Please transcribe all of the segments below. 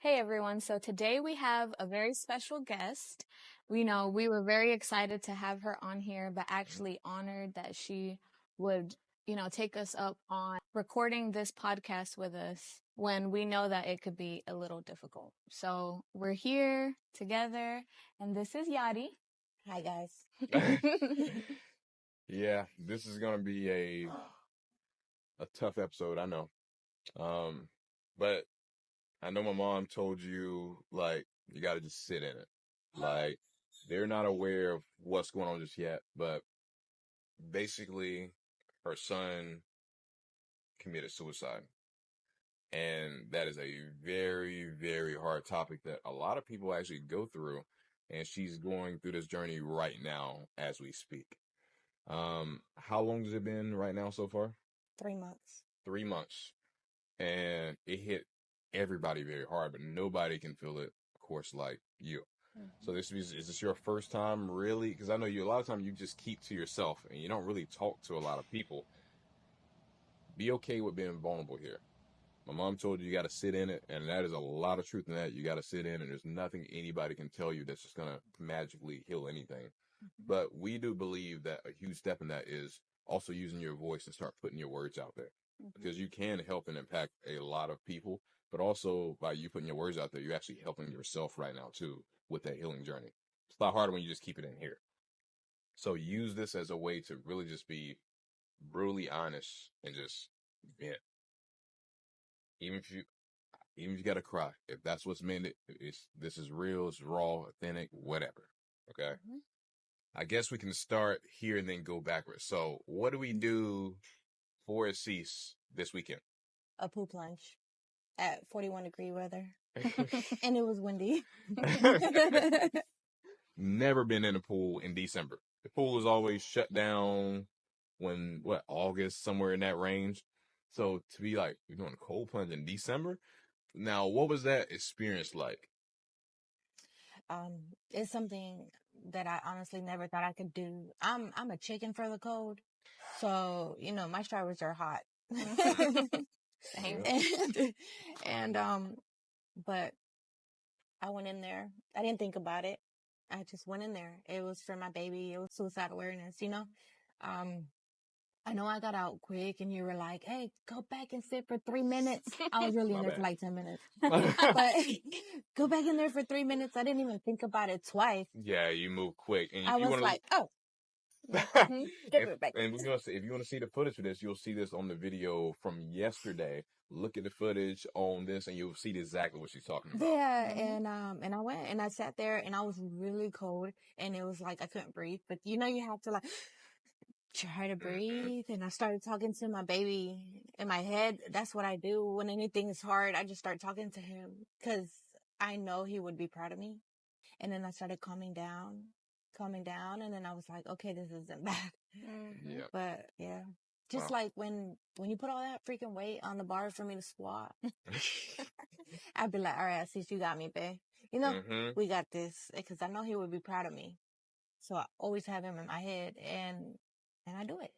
Hey everyone, so today we have a very special guest. We were very excited to have her on here, but actually honored that she would, take us up on recording this podcast with us when we know that it could be a little difficult. So we're here together, and this is Yadi. Hi, guys. Yeah, this is gonna be a tough episode, I know. But I know my mom told you like you gotta just sit in it. Like they're not aware of what's going on just yet, but basically her son committed suicide. And that is a very, very hard topic that a lot of people actually go through. And she's going through this journey right now as we speak. How long has it been right now so far? 3 months. 3 months. And it hit everybody very hard, but nobody can feel it, of course, like you. So is this your first time really? Because I know you, a lot of times you just keep to yourself and you don't really talk to a lot of people. Be okay with being vulnerable here. My mom told you got to sit in it, and that is a lot of truth in that. You got to sit in, and there's nothing anybody can tell you that's just going to magically heal anything. But we do believe that a huge step in that is also using your voice and start putting your words out there. Because you can help and impact a lot of people, but also by you putting your words out there, you're actually helping yourself right now too with that healing journey. It's a lot harder when you just keep it in here. So use this as a way to really just be brutally honest and just vent. Even if you gotta cry, if that's what's meant, this is real, it's raw, authentic, whatever. Okay. I guess we can start here and then go backwards. So what do we do for a cease this weekend? A pool plunge at 41-degree weather. And it was windy. Never been in a pool in December. The pool is always shut down August, somewhere in that range. So to be like, you're doing a cold plunge in December? Now, what was that experience like? It's something that I honestly never thought I could do. I'm a chicken for the cold. So, my showers are hot. Same. But I went in there. I didn't think about it. I just went in there. It was for my baby. It was suicide awareness. I know I got out quick and you were like, hey, go back and sit for 3 minutes. I was really in there for like 10 minutes. But go back in there for 3 minutes. I didn't even think about it twice. Yeah, you move quick. And I was like, oh. and if you want to see the footage for this, you'll see this on the video from yesterday. Look at the footage on this and you'll see exactly what she's talking about. Yeah, and I went and I sat there and I was really cold and it was like I couldn't breathe. But you have to like try to breathe. And I started talking to my baby in my head. That's what I do when anything is hard. I just start talking to him because I know he would be proud of me. And then I started calming down. And then I was like, okay, this isn't bad. Yeah. But yeah, just like when you put all that freaking weight on the bar for me to squat, I'd be like, all right, sis, you got me, babe. We got this, because I know he would be proud of me. So I always have him in my head, and I do it.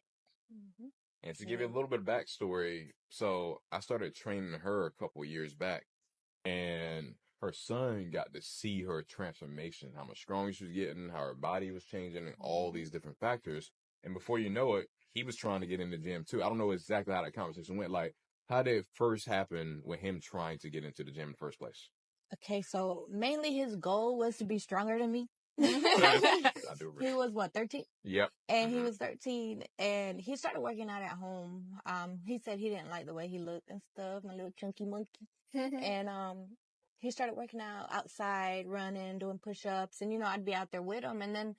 And to give you a little bit of backstory, so I started training her a couple of years back, and her son got to see her transformation, how much stronger she was getting, how her body was changing, and all these different factors. And before you know it, he was trying to get in the gym too. I don't know exactly how that conversation went. Like, how did it first happen with him trying to get into the gym in the first place? Okay, so mainly his goal was to be stronger than me. I do agree. He was 13? Yep. And he was 13 and he started working out at home. He said he didn't like the way he looked and stuff, my little chunky monkey. And he started working out outside, running, doing push-ups, and I'd be out there with him. And then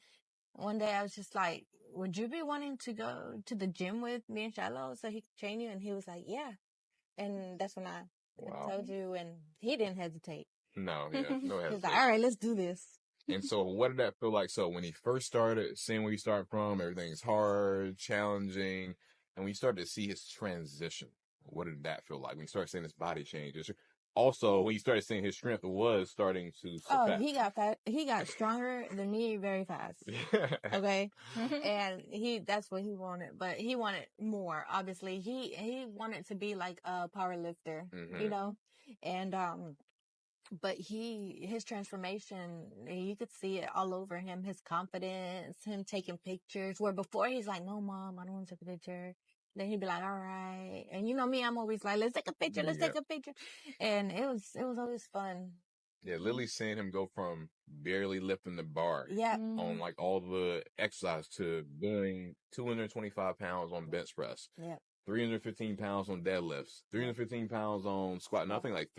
one day I was just like, would you be wanting to go to the gym with me and Shiloh so he could train you? And he was like, yeah. And that's when I told you, and he didn't hesitate. No, yeah, no hesitation. He was like, all right, let's do this. And so what did that feel like? So when he first started, seeing where you start from, everything's hard, challenging, and when you started to see his transition, what did that feel like? When you started seeing his body changes? Also, when you started seeing his strength was starting to surpass. Oh, he got fat. He got stronger than me very fast. Okay. And that's what he wanted, but he wanted more. Obviously, he wanted to be like a power lifter, and, But his transformation, you could see it all over him. His confidence, him taking pictures. Where before he's like, "No, mom, I don't want to take a picture." Then he'd be like, "All right." And you know me, I'm always like, "Let's take a picture. Let's take a picture." And it was always fun. Yeah, Lily's seeing him go from barely lifting the bar on like all the exercise to doing 225 pounds on bench press. Yeah. 315 pounds on deadlifts, 315 pounds on squat. Nothing like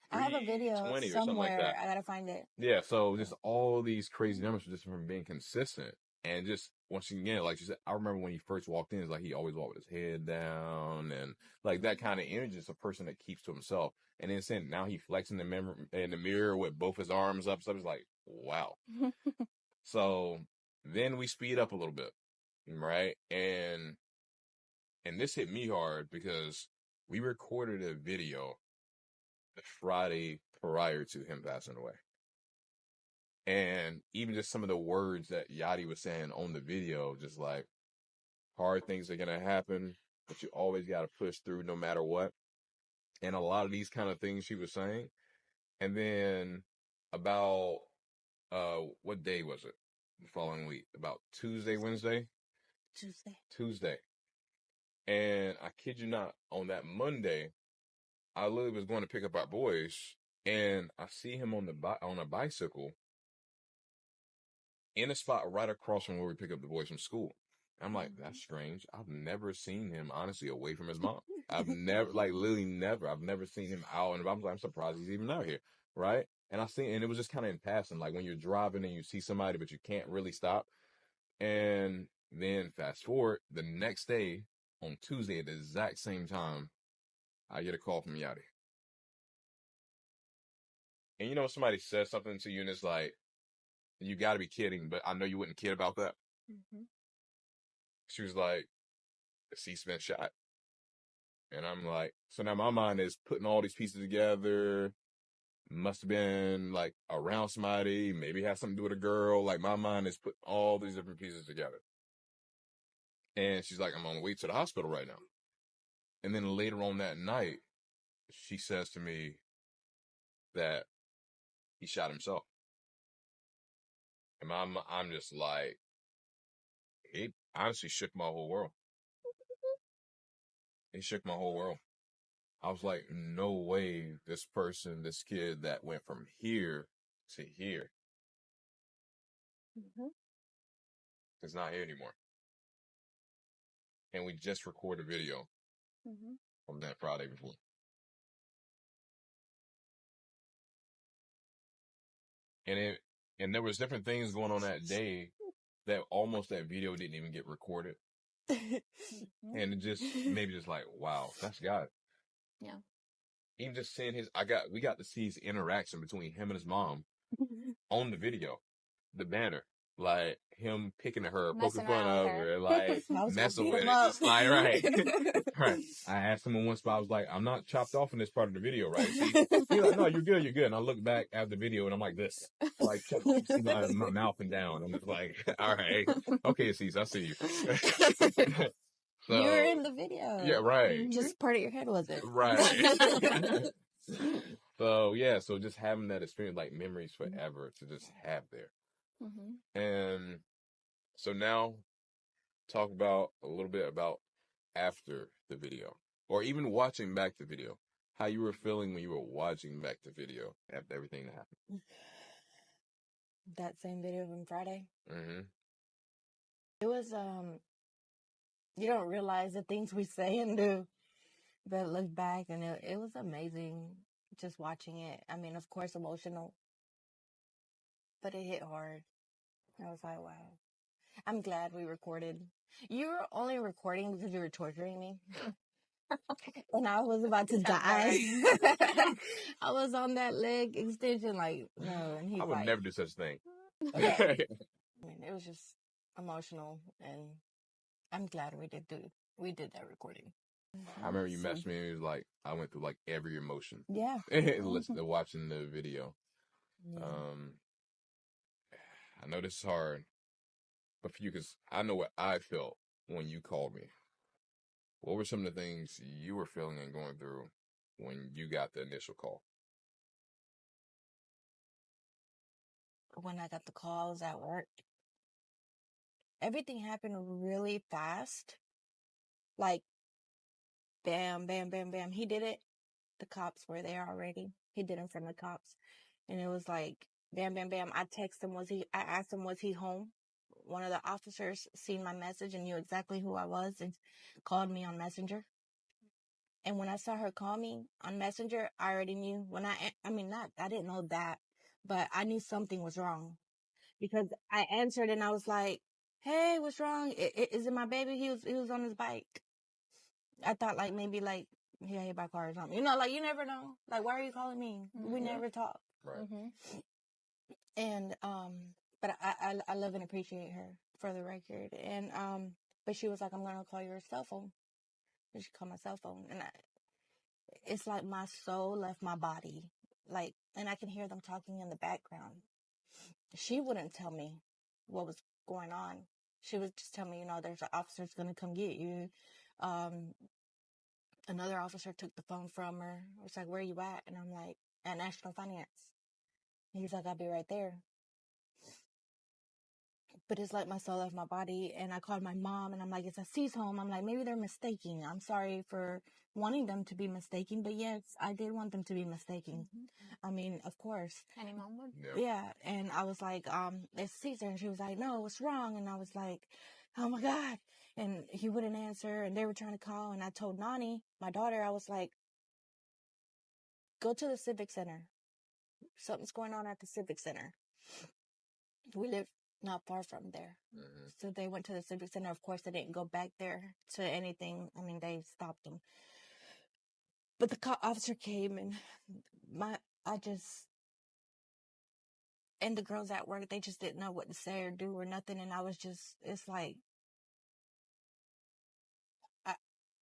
I have a video 20 or something like somewhere. that. I gotta find it. Yeah, so just all these crazy numbers just from being consistent. And just once again, like you said, I remember when he first walked in, it's like he always walked with his head down and like that kind of energy is a person that keeps to himself. And then saying now he flexing in the mirror with both his arms up. So it's like, wow. So then we speed up a little bit, right? And this hit me hard because we recorded a video the Friday prior to him passing away. And even just some of the words that Yadi was saying on the video, just like hard things are going to happen, but you always got to push through no matter what. And a lot of these kind of things she was saying. And then about, what day was it? The following week, about Wednesday. Tuesday. And I kid you not, on that Monday, I literally was going to pick up our boys and I see him on a bicycle in a spot right across from where we pick up the boys from school. I'm like, that's strange. I've never seen him, honestly, away from his mom. I've never, like, literally never. I've never seen him out. And I'm surprised he's even out here, right? And and it was just kind of in passing, like when you're driving and you see somebody, but you can't really stop. And then fast forward, the next day, on Tuesday at the exact same time, I get a call from Yadi. And you know, somebody says something to you and it's like, you got to be kidding, but I know you wouldn't kid about that. Mm-hmm. She was like, deceased been shot. And I'm like, so now my mind is putting all these pieces together. Must have been like around somebody, maybe had something to do with a girl. Like my mind is putting all these different pieces together. And she's like, I'm on the way to the hospital right now. And then later on that night, she says to me that he shot himself. And I'm just like, it honestly shook my whole world. It shook my whole world. I was like, no way this kid that went from here to here is not here anymore. And we just recorded a video from that Friday before. And there was different things going on that day that almost that video didn't even get recorded. And it just maybe just like, wow, that's God. Yeah. Even just seeing we got to see his interaction between him and his mom on the video, the banner, like him picking at her, poking fun of her, like messing with it. Just like, right. Right. I asked him in one spot, I was like, I'm not chopped off in this part of the video, right? He's like, no, you're good. And I look back at the video and I'm like this, like, see my mouth and down. I'm just like, all right. Okay, Aziz, I see you. So, you were in the video. Yeah, right. Just part of your head, was it? Right. So, yeah, so just having that experience, like memories forever to just have there. Mm-hmm. And so now talk about a little bit about after the video or even watching back the video, how you were feeling when you were watching back the video after everything that happened. That same video from Friday. Mm-hmm. It was, you don't realize the things we say and do, but look back and it was amazing just watching it. I mean, of course, emotional, but it hit hard. I was like, wow. I'm glad we recorded. You were only recording because you were torturing me. And I was about to die. I was on that leg extension, like, no. And he's I would like, never do such a thing. I mean, it was just emotional, and I'm glad we did that recording. I remember you messaged me and it was like, I went through like every emotion. Yeah. Watching the video. Yeah. I know this is hard, but for you, because I know what I felt when you called me. What were some of the things you were feeling and going through when you got the initial call? when I got the call, I was at work. Everything happened really fast. Like, bam, bam, bam, bam. He did it. The cops were there already. He did it in front of the cops. And it was like, bam, bam, bam. I asked him, was he home? One of the officers seen my message and knew exactly who I was and called me on Messenger. And when I saw her call me on Messenger, I already knew I didn't know that, but I knew something was wrong because I answered and I was like, hey, what's wrong? Is it my baby? He was on his bike. I thought like maybe like he got hit by a car or something. You know, like you never know. Like, why are you calling me? We never talk. Right. And, but I love and appreciate her for the record. And, but she was like, I'm going to call your cell phone. And she called my cell phone. And it's like my soul left my body. Like, and I can hear them talking in the background. She wouldn't tell me what was going on. She would just tell me, there's an officer's going to come get you. Another officer took the phone from her. It's like, where are you at? And I'm like, at National Finance. And he's like, I'll be right there. But it's like my soul left my body. And I called my mom and I'm like, it's Aziz home. I'm like, maybe they're mistaking. I'm sorry for wanting them to be mistaken. But yes, I did want them to be mistaken. I mean, of course. Any mom would. Yeah. And I was like, it's Caesar. And she was like, no, what's wrong? And I was like, oh my God. And he wouldn't answer. And they were trying to call. And I told Nani, my daughter, I was like, go to the Civic Center. Something's going on at the Civic Center. We live not far from there. So they went to the Civic Center. Of course, they didn't go back there to anything. I mean, they stopped them. But the officer came and and the girls at work, they just didn't know what to say or do or nothing. And I was just, it's like,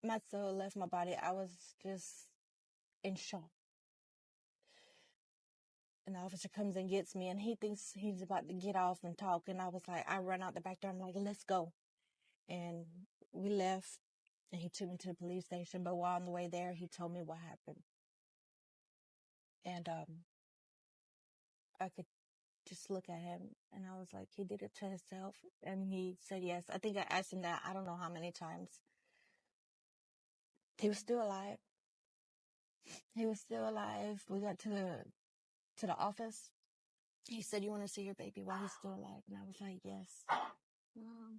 my soul left my body. I was just in shock. And the officer comes and gets me and he thinks he's about to get off and talk. And I was like, I run out the back door. I'm like, let's go. And we left and he took me to the police station. But while on the way there, he told me what happened. And, I could just look at him and I was like, he did it to himself. And he said, yes. I think I asked him that. I don't know how many times. He was still alive. He was still alive. We got to the office. He said, you want to see your baby while he's still alive? And I was like, yes.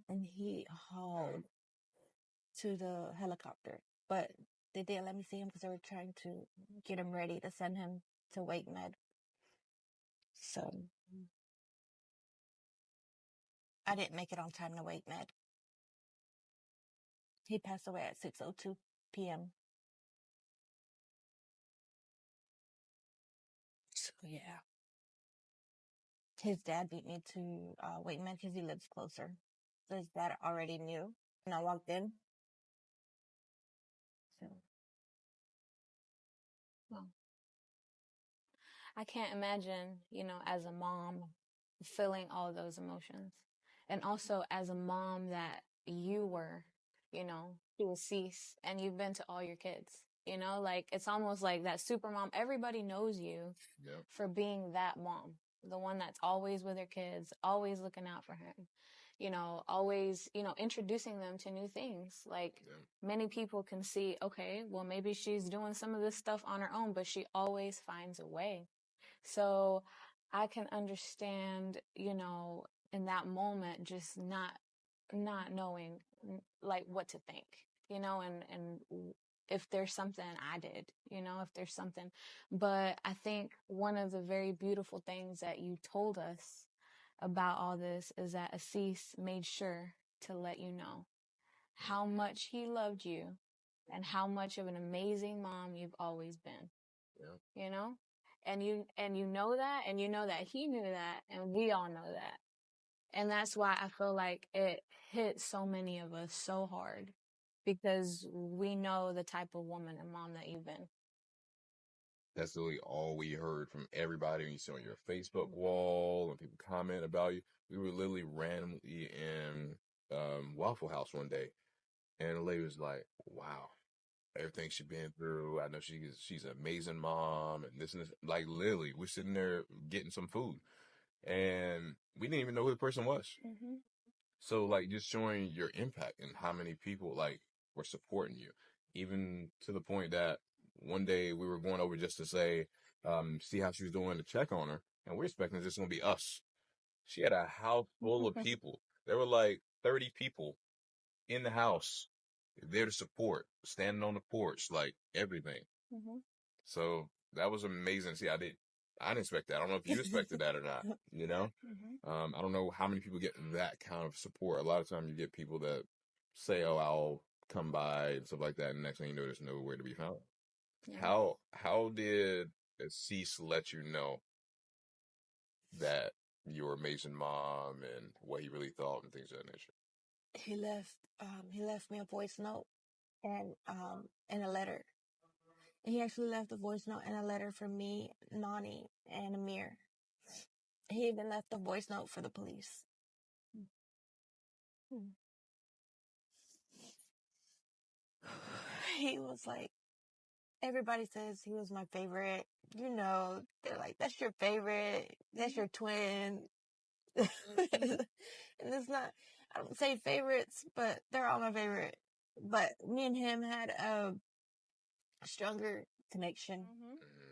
And he hauled to the helicopter, but they didn't let me see him because they were trying to get him ready to send him to Wake Med. So I didn't make it on time to Wake Med. He passed away at 6:02 p.m. So yeah, his dad beat me to Wake Med because he lives closer. So his dad already knew, and I walked in. So, Well, I can't imagine, as a mom, feeling all those emotions. And also as a mom that you were, to Cease, and you've been to all your kids. Like it's almost like that super mom. Everybody knows you for being that mom, the one that's always with her kids, always looking out for him, always, introducing them to new things. Like many people can see, okay, well, maybe she's doing some of this stuff on her own, but she always finds a way. So I can understand, in that moment, just not knowing like what to think, and if there's something I did, if there's something. But I think one of the very beautiful things that you told us about all this is that Assis made sure to let you know how much he loved you and how much of an amazing mom you've always been. And you know that, and you know that he knew that, and we all know that. And that's why I feel like it hit so many of us so hard, because we know the type of woman and mom that you've been. That's literally all we heard from everybody when you see on your Facebook wall, when people comment about you. We were literally randomly in Waffle House one day, and the lady was like, wow, everything she's been through. I know she's an amazing mom and this and this. Like literally, we're sitting there getting some food. and we didn't even know who the person was. Mm-hmm. So like just showing your impact and how many people like were supporting you, even to the point that one day we were going over just to say, see how she was doing to check on her, and we're expecting this is gonna be us. She had a house full of people. There were like 30 people in the house there to support, standing on the porch, like everything. Mm-hmm. So that was amazing. See, I didn't expect that. I don't know if you expected that or not, you know? Mm-hmm. I don't know how many people get that kind of support. A lot of times you get people that say, oh, I'll come by and stuff like that. And next thing you know, there's nowhere to be found. Yeah. How did Cease let you know that you were amazing mom and what he really thought and things of that nature? He left me a voice note and a letter. He actually left a voice note and a letter for me, Nani, and Amir. He even left a voice note for the police. He was like, everybody says he was my favorite. You know, they're like, that's your favorite. That's your twin. And it's not, I don't say favorites, but they're all my favorite. But me and him had a stronger connection,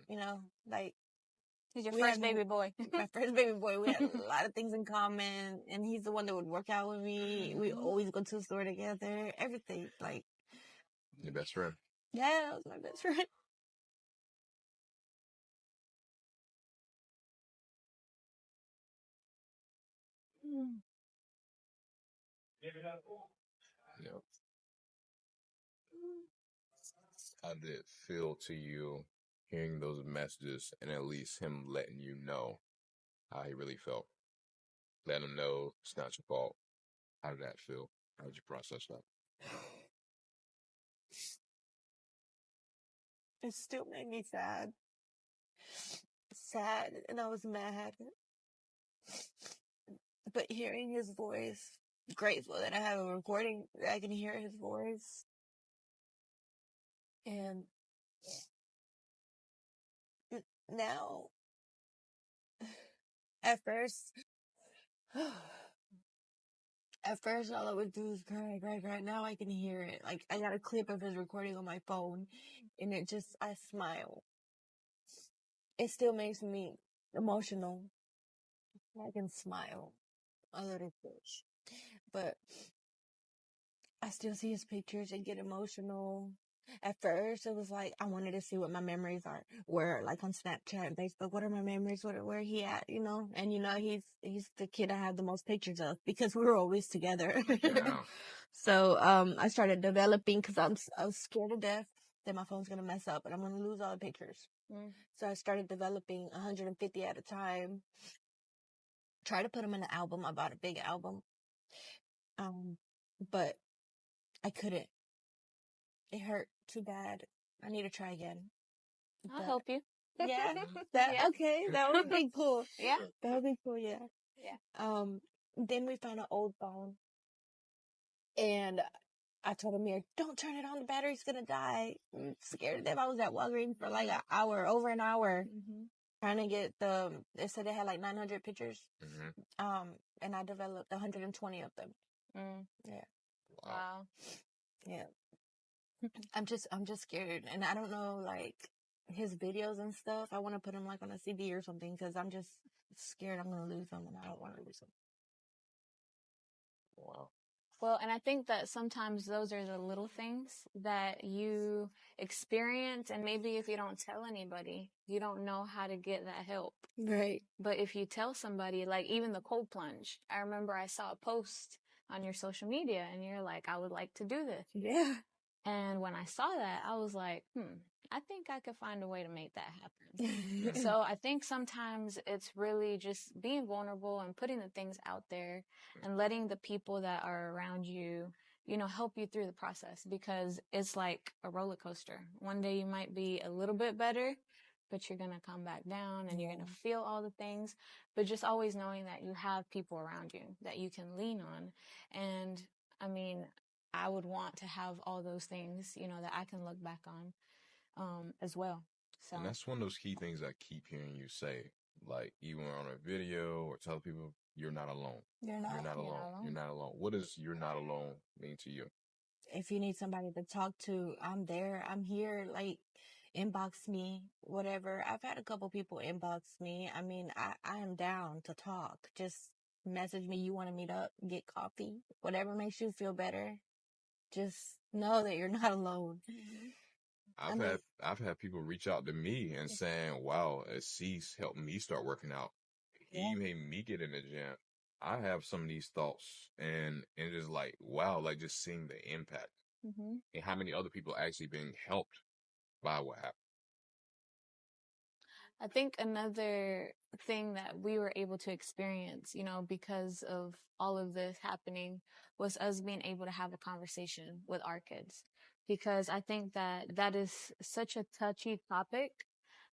you know, like, He's your we first had baby boy. my first baby boy. We had a lot of things in common, and he's the one that would work out with me. We always go to the store together. Everything, like, Your best friend. yeah, that was my best friend. Yep. How did it feel to you hearing those messages and at least him letting you know how he really felt? Letting him know it's not your fault. How did that feel? How did you process that? It still made me sad. Sad, and I was mad. But hearing his voice, grateful that I have a recording that I can hear his voice. And now, at first, all I would do is cry, cry, cry. Now I can hear it. Like, I got a clip of his recording on my phone, and I smile. It still makes me emotional. I can smile a little bit. But I still see his pictures and get emotional. At first, it was like I wanted to see what my memories were like on Snapchat and Facebook. What are my memories? Where he at? You know, and he's the kid I have the most pictures of because we were always together. Yeah. So I started developing because I was scared to death that my phone's gonna mess up and I'm gonna lose all the pictures. So I started developing 150 at a time. Try to put them in an album. I bought a big album, but I couldn't. It hurt too bad. I need to try again. I'll help you. Yeah. Yeah. Okay. That would be cool. Yeah. That would be cool. Yeah. Yeah. Then we found an old phone and I told Amir, don't turn it on. The battery's going to die. I'm scared of them. I was at Walgreens for like over an hour, trying to get they said they had like 900 pictures. And I developed 120 of them. Yeah. Wow. Yeah. I'm just scared, and I don't know, like, his videos and stuff. I want to put them like on a CD or something because I'm just scared I'm gonna lose them, and I don't want to lose them. Wow. Well, and I think that sometimes those are the little things that you experience, and maybe if you don't tell anybody, you don't know how to get that help. Right. But if you tell somebody, like even the cold plunge, I remember I saw a post on your social media, and you're like, I would like to do this. Yeah. And when I saw that, I was like, I think I could find a way to make that happen. So I think sometimes it's really just being vulnerable and putting the things out there and letting the people that are around you, help you through the process, because it's like a roller coaster. One day you might be a little bit better, but you're going to come back down and you're going to feel all the things, but just always knowing that you have people around you that you can lean on. And I mean, I would want to have all those things, that I can look back on, as well. So, And that's one of those key things I keep hearing you say, like even on a video or tell people, you're not alone. You're not. You're not you're alone. not alone. You're not alone. What does you're not alone mean to you? If you need somebody to talk to, I'm there. I'm here. Like, inbox me, whatever. I've had a couple people inbox me. I mean, I am down to talk. Just message me. You want to meet up, get coffee, whatever makes you feel better. Just know that you're not alone. I've had people reach out to me and saying, "Wow, Cease helped me start working out. Yeah. He made me get in the gym." I have some of these thoughts, and it is like, wow, like just seeing the impact and how many other people actually being helped by what happened. I think another thing that we were able to experience, because of all of this happening, was us being able to have a conversation with our kids. Because I think that that is such a touchy topic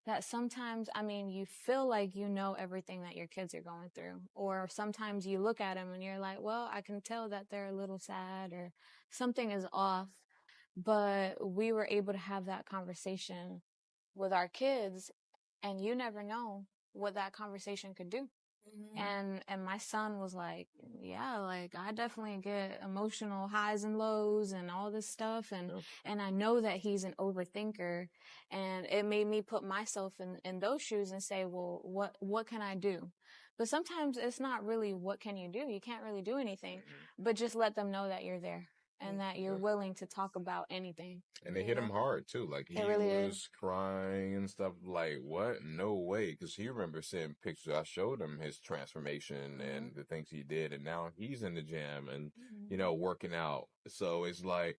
that sometimes, I mean, you feel like you know everything that your kids are going through. Or sometimes you look at them and you're like, well, I can tell that they're a little sad or something is off. But we were able to have that conversation with our kids, and you never know what that conversation could do. And my son was like, yeah, like I definitely get emotional highs and lows and all this stuff. And I know that he's an overthinker, and it made me put myself in those shoes and say, well, what can I do? But sometimes it's not really what can you do? You can't really do anything, but just let them know that you're there and that you're willing to talk about anything. And they hit him hard too. Like he really was crying and stuff. Like, what? No way. Because he remember seeing pictures. I showed him his transformation and the things he did, and now he's in the gym and working out. So it's like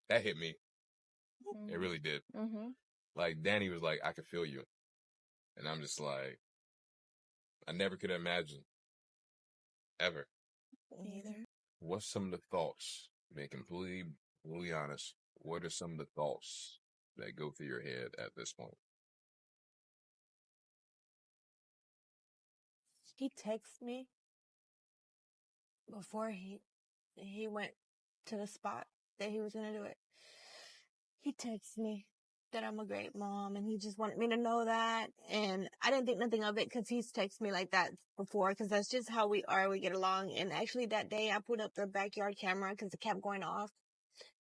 that hit me. It really did. Like Danny was like, I could feel you, and I'm just like, I never could imagine ever. Neither. What's some of the thoughts? Being completely honest. What are some of the thoughts that go through your head at this point? He texted me before he went to the spot that he was gonna do it. He texted me that I'm a great mom, and he just wanted me to know that. And I didn't think nothing of it because he's texted me like that before, because that's just how we are. We get along. And actually that day I put up the backyard camera because it kept going off.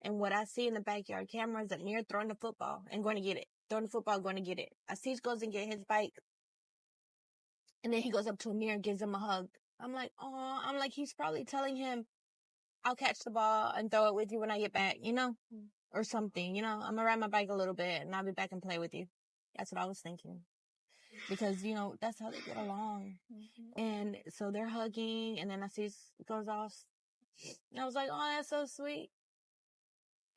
And what I see in the backyard camera is Amir throwing the football and going to get it. Throwing the football, going to get it. Asís goes and get his bike. And then he goes up to Amir and gives him a hug. I'm like, oh, I'm like, he's probably telling him, I'll catch the ball and throw it with you when I get back, or something, I'm gonna ride my bike a little bit and I'll be back and play with you. That's what I was thinking. Because, that's how they get along. And so they're hugging, and then Asís goes off. And I was like, oh, that's so sweet.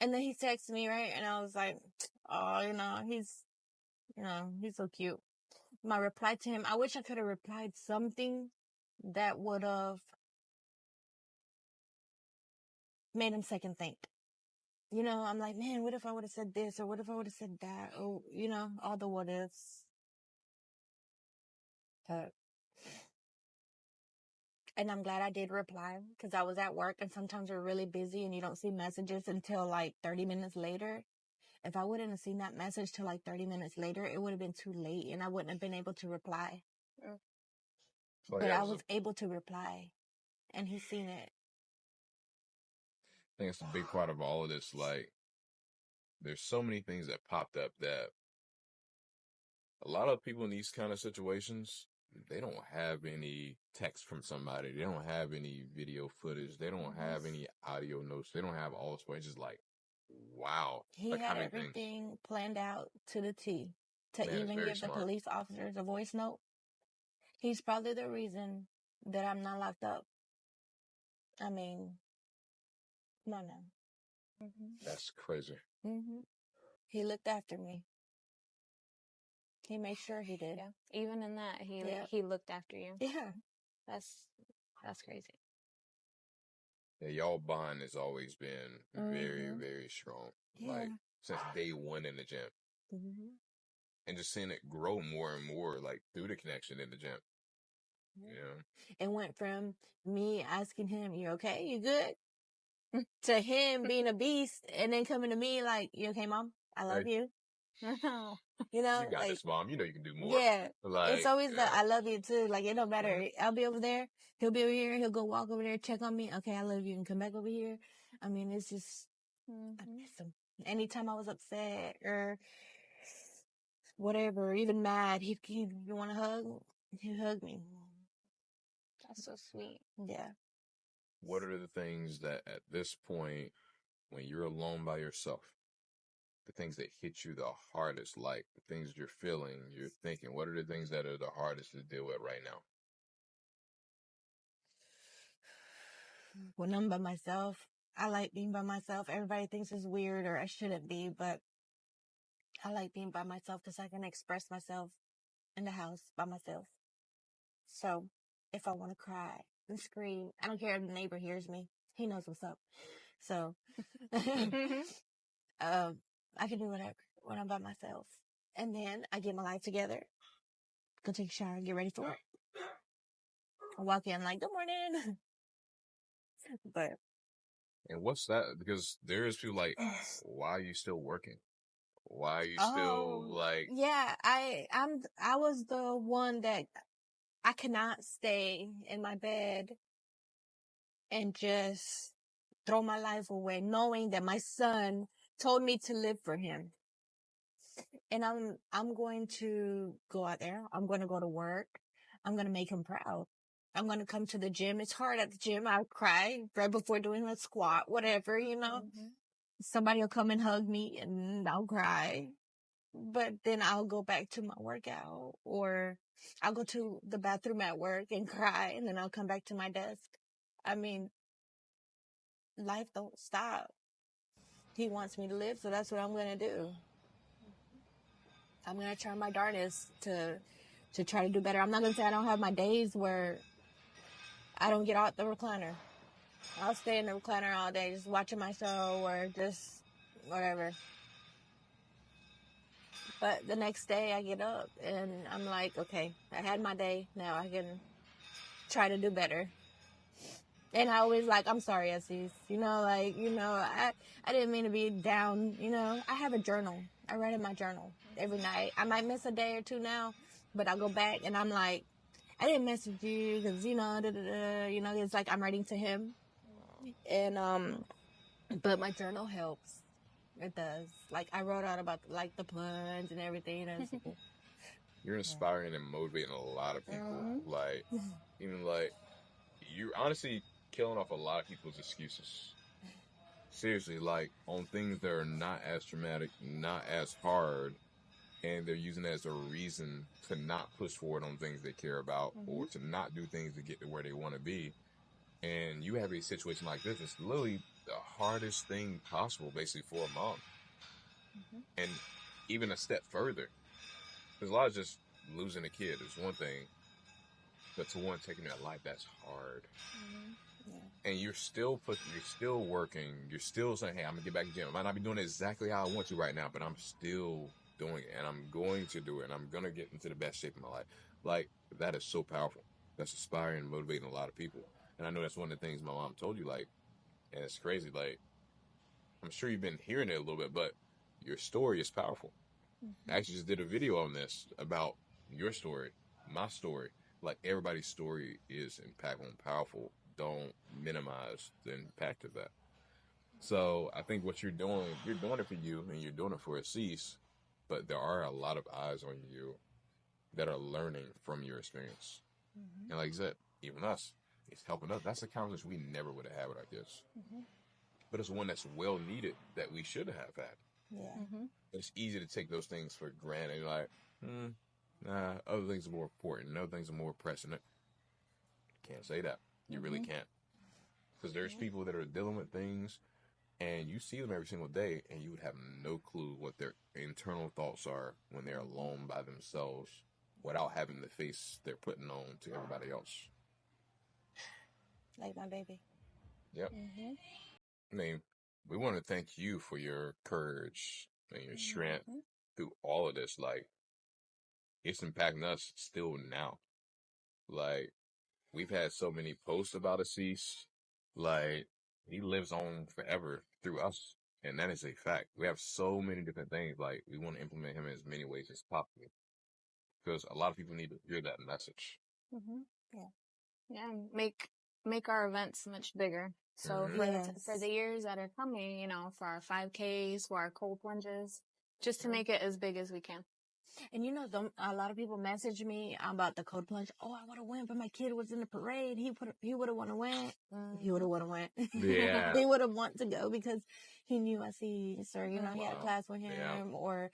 And then he texted me, right? And I was like, oh, he's so cute. My reply to him, I wish I could have replied something that would have made him second think. I'm like, man, what if I would have said this, or what if I would have said that, or, all the what ifs. And I'm glad I did reply, because I was at work, and sometimes we're really busy and you don't see messages until like 30 minutes later. If I wouldn't have seen that message till like 30 minutes later, it would have been too late and I wouldn't have been able to reply. But I was able to reply, and he's seen it. I think it's a big part of all of this. Like, there's so many things that popped up that a lot of people in these kind of situations, they don't have any text from somebody. They don't have any video footage. They don't have any audio notes. They don't have all this. It's just like, wow. He like had everything planned out to the T. To even give the police officers a voice note. He's probably the reason that I'm not locked up. I mean, come on now. That's crazy. He looked after me. He made sure he did. Yeah. Even in that, he looked after you. Yeah. That's crazy. Yeah, y'all bond has always been very, very strong. Yeah. Like, since day one in the gym. And just seeing it grow more and more, like, through the connection in the gym. It went from me asking him, you okay? You good? to him being a beast and then coming to me like, you okay, mom? I love Hey, you. You know, you got like, this, mom. You know you can do more. yeah, it's Like, always the I love you too. Like, it don't matter. I'll be over there. He'll be over here. He'll go walk over there, check on me. Okay, I love you, and come back over here. I mean, it's just, I miss him. Anytime I was upset or whatever, even mad, he you want to hug? He'd hug me. That's so sweet. Yeah. what are the things that at this point, when you're alone by yourself, the things that hit you the hardest, like the things you're feeling, you're thinking, what are the things that are the hardest to deal with right now? When I'm by myself, I like being by myself. Everybody thinks it's weird or I shouldn't be, but I like being by myself because I can express myself in the house by myself. So if I want to cry and scream, I don't care if the neighbor hears me. He knows what's up. So I can do whatever when I'm by myself. And then I get my life together, go take a shower, and get ready for work. I walk in like, good morning. But And what's that? Because there is people like, why are you still working? Why are you still oh like, yeah, I was the one that I cannot stay in my bed and just throw my life away, knowing that my son told me to live for him. And I'm going to go out there. I'm going to go to work. I'm going to make him proud. I'm going to come to the gym. It's hard at the gym. I cry right before doing a squat, whatever, you know. Somebody will come and hug me and I'll cry. But then I'll go back to my workout or I'll go to the bathroom at work and cry and then I'll come back to my desk. I mean, life don't stop. He wants me to live, so that's what I'm going to do. I'm going to try my darndest to try to do better. I'm not going to say I don't have my days where I don't get out the recliner. I'll stay in the recliner all day just watching my show or just whatever. But the next day I get up and I'm like, okay, I had my day. Now I can try to do better. And I always like, I'm sorry, Essie. I didn't mean to be down, I have a journal. I write in my journal every night. I might miss a day or two now, but I'll go back and I'm like, I didn't message you because, it's like I'm writing to him. And, but my journal helps. It does. Like, I wrote out about, like, the puns and everything. you're inspiring and motivating a lot of people. Like, even like, you're honestly killing off a lot of people's excuses. Seriously, like, on things that are not as traumatic, not as hard, and they're using it as a reason to not push forward on things they care about or to not do things to get to where they want to be. And you have a situation like this, it's literally the hardest thing possible, basically, for a mom. And even a step further, because a lot of just losing a kid is one thing, but to one taking their life, that's hard. And you're still working, you're still saying, hey, I'm gonna get back to the gym. I might not be doing it exactly how I want to right now, but I'm still doing it and I'm going to do it and I'm gonna get into the best shape of my life. Like, that is so powerful. That's inspiring and motivating a lot of people. And I know that's one of the things my mom told you, like, and it's crazy, like, I'm sure you've been hearing it a little bit, but your story is powerful. I actually just did a video on this about your story, my story. Like, everybody's story is impactful and powerful. Don't minimize the impact of that. So I think what you're doing it for you and you're doing it for a cease, but there are a lot of eyes on you that are learning from your experience. And like I said, even us, it's helping us. That's a conversation we never would have had with our kids. But it's one that's well needed that we should have had. Yeah. It's easy to take those things for granted. You're like, nah, other things are more important. Other things are more pressing. Can't say that. You really can't. Because there's people that are dealing with things and you see them every single day and you would have no clue what their internal thoughts are when they're alone by themselves without having the face they're putting on to everybody else. Like my baby. Yep. I mean, we want to thank you for your courage and your strength through all of this. Like, it's impacting us still now. Like, we've had so many posts about Assis. Like, He lives on forever through us. And that is a fact. We have so many different things. Like, we want to implement him in as many ways as possible. Because a lot of people need to hear that message. Mm-hmm. Yeah, make our events much bigger. So for the years that are coming, for our 5Ks, for our cold plunges, just to make it as big as we can. And a lot of people message me about the cold plunge. Oh, I would have went, but my kid was in the parade. He would have want to went. He would have want to went. Yeah. He would have want to go because he knew I see, or he had class with him, or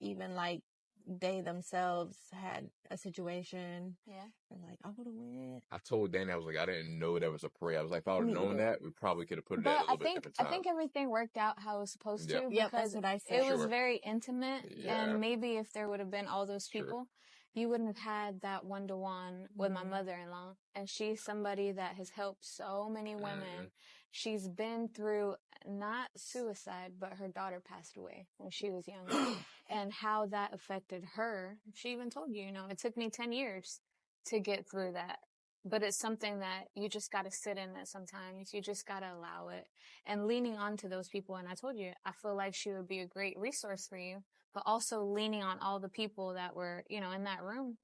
even like they themselves had a situation. Yeah. And like, I would have went. I told Danny, I was like, I didn't know there was a parade. I was like, if I would have known that, we probably could have put it at a little bit different time. I think everything worked out how it was supposed to, Yep, because that's what I said. it was very intimate. Yeah. And maybe if there would have been all those people, you wouldn't have had that one-to-one with my mother-in-law. And she's somebody that has helped so many women. She's been through not suicide, but her daughter passed away when she was young. And how that affected her. She even told you, it took me 10 years to get through that. But it's something that you just got to sit in it sometimes. You just got to allow it. And leaning on to those people. And I told you, I feel like she would be a great resource for you. But also leaning on all the people that were, in that room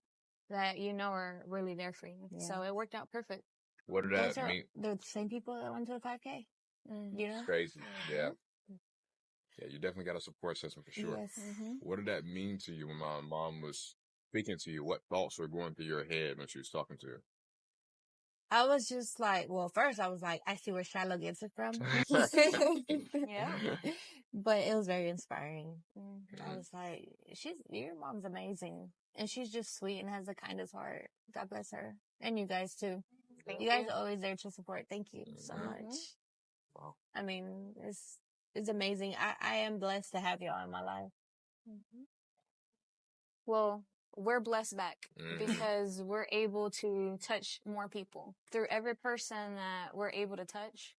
that are really there for you. Yeah. So it worked out perfect. What did that mean? They're the same people that went to the 5K. It's crazy. Yeah. Yeah, you definitely got a support system for sure. Yes. What did that mean to you when my mom was speaking to you? What thoughts were going through your head when she was talking to you? I was just like, well, first I was like, I see where Shiloh gets it from. Yeah. But it was very inspiring. I was like, your mom's amazing. And she's just sweet and has the kindest heart. God bless her. And you guys too. You guys are always there to support. Thank you so much. Wow. I mean, it's amazing. I am blessed to have y'all in my life. Well, we're blessed back because we're able to touch more people. Through every person that we're able to touch,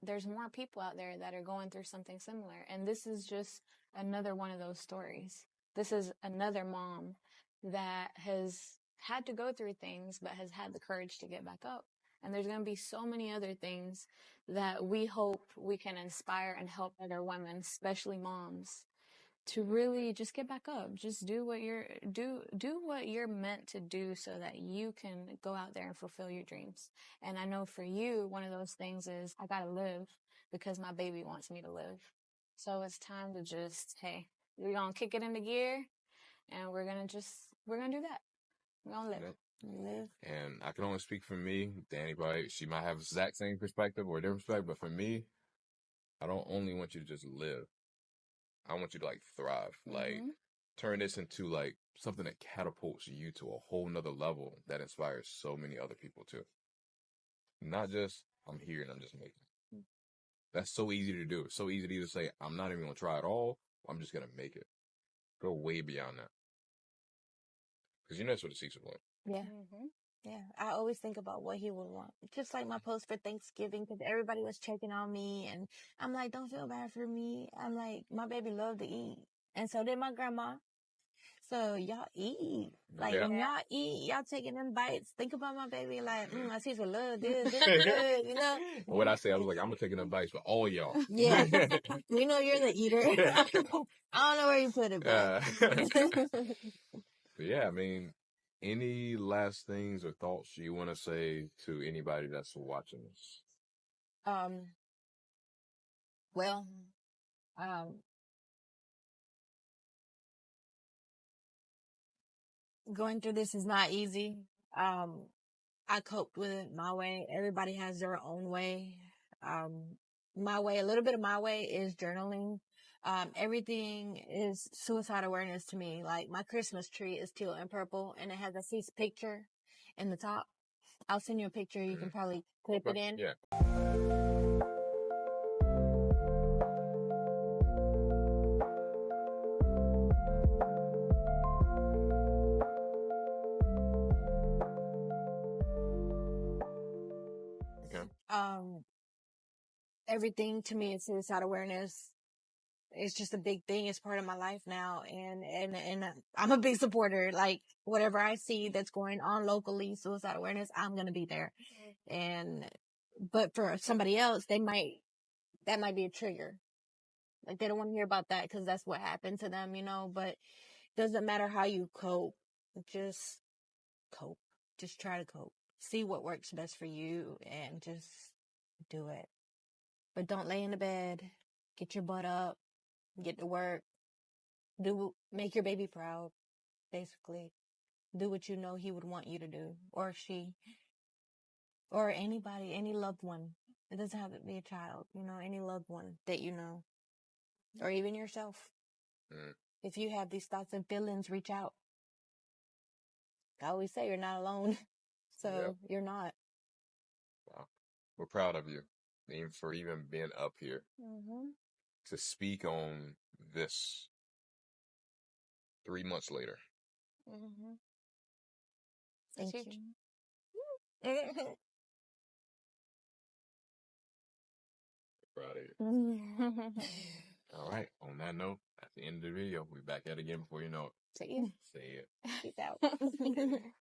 there's more people out there that are going through something similar. And this is just another one of those stories. This is another mom that has had to go through things, but has had the courage to get back up. And there's going to be so many other things that we hope we can inspire and help other women, especially moms, to really just get back up. Just do what you're meant to do so that you can go out there and fulfill your dreams. And I know for you, one of those things is I gotta live because my baby wants me to live. So it's time to just, hey, we're gonna kick it into gear and we're gonna do that. We're gonna live. And I can only speak for me. Danny, she might have the exact same perspective or a different perspective, but for me, I don't only want you to just live. I want you to thrive, turn this into something that catapults you to a whole nother level that inspires so many other people too. Not just, I'm here and I'm just making it. That's so easy to do. It's so easy to either say, I'm not even going to try at all, or I'm just going to make it. Go way beyond that. Because that's what it seeks for. Yeah. Yeah. I always think about what he would want. Just like my post for Thanksgiving, because everybody was checking on me. And I'm like, don't feel bad for me. I'm like, my baby loved to eat. And so did my grandma. So y'all eat. When y'all eat, y'all taking them bites. Think about my baby I see some love. This is good, What I say, I was like, I'm taking them bites for all y'all. Yeah. You're the eater. I don't know where you put it, but. But yeah, I mean, any last things or thoughts you want to say to anybody that's watching this? Going through this is not easy. I coped with it my way. Everybody has their own way. My way, a little bit of my way is journaling. Everything is suicide awareness to me. Like my Christmas tree is teal and purple and it has a cease picture in the top. I'll send you a picture. You can probably clip it in. Yeah. Everything to me is suicide awareness. It's just a big thing. It's part of my life now. And I'm a big supporter. Like whatever I see that's going on locally, suicide awareness, I'm going to be there. And But for somebody else, that might be a trigger. Like, they don't want to hear about that because that's what happened to them, but doesn't matter how you cope. Just cope. Just try to cope. See what works best for you and just do it. But don't lay in the bed. Get your butt up. Get to work. Make your baby proud, basically. Do what you know he would want you to do, or she, or anybody, any loved one. It doesn't have to be a child, any loved one that you know, or even yourself. If you have these thoughts and feelings, reach out. I always say you're not alone. So You're not. Wow. We're proud of you, even for even being up here to speak on this 3 months later. Thank you. Proud of you. All right. On that note, at the end of the video, we'll be back at it again before you know it. See you. See ya. Peace out.